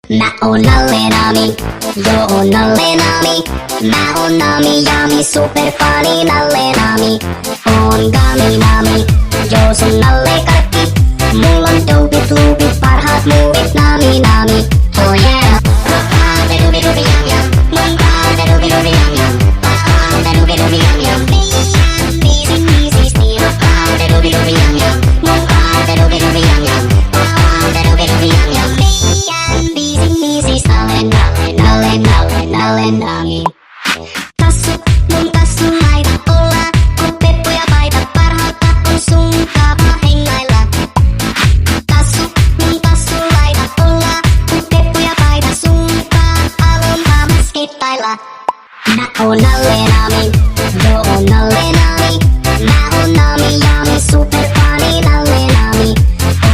Mä oon Nalle Nami, joo oon Nalle Nami. Mä oon Nami Jami, superfani Nalle Nami. Oon Gami Nami, joo sun Nalle Karkki. Mulla on dopit loopit, parhaat muuvit Nami Nami. Oh yeah. Rockaa dubi dubi jam jam, munkaa dubi dubi jam jam. Rockaa dubi dubi jam jam. Meidän biisin biisisti. Rockaa dubi dubi jam jam, munkaa dubi dubi jam jam. Rockaa dubi dubi jam jam. Meidän biisin biisisti. Nalle Nami. Tassu, mun tassu laita olla, kun peppuja paita parhautta on sun kaapa hengailla. Tassu, mun tassu laita olla, kun peppuja paita sun aloittaa maskittailla. Mä oon Nalle Nami, joo oon Nalle Nami. Mä oon Nami Jami, superfani Nalle Nami.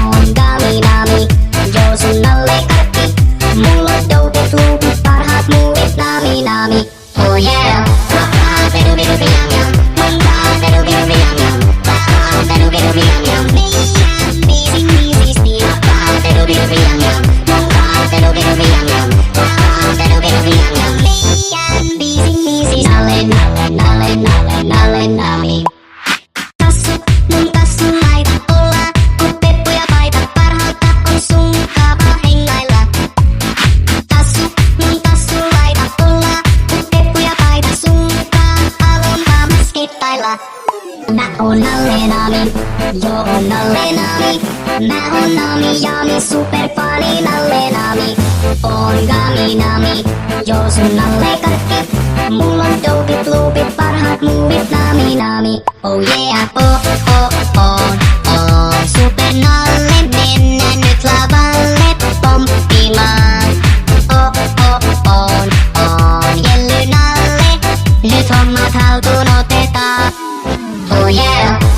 Oon Gami Nami, joo sun Nalle Karkki. Mulla on dopit loopit, parhaat muuvit Nami Nami. Oh yeah. Rockaa dubi dubi jam jam, munkaa dubi dubi jam jam. Rockaa dubi dubi jam jam. Meidän biisin biisisti. Rockaa dubi dubi jam jam, munkaa dubi dubi jam jam. Rockaa dubi dubi jam jam. Meidän biisin biisisti. Nalle Nami. Tassu, mun tassu laita olla, kun peppuja paita parhautta on sun kaapa hengailla. Tassu, mun tassu laita olla, kun peppuja paita sun aloittaa maskittailla. Mä oon Nalle Nami, joo oon Nalle Nami. Mä oon Nami Jami, superfani Nalle Nami. Oon Gami Nami, joo sun Nalle Karkki. Mulla on dopit loopit, parhaat muuvit Nami Nami. Oh yeah, on super Nalle, mennään nyt lavalle pomppimaan. On Jelly Nalle, nyt hommat haltuun otetaan. Oh yeah.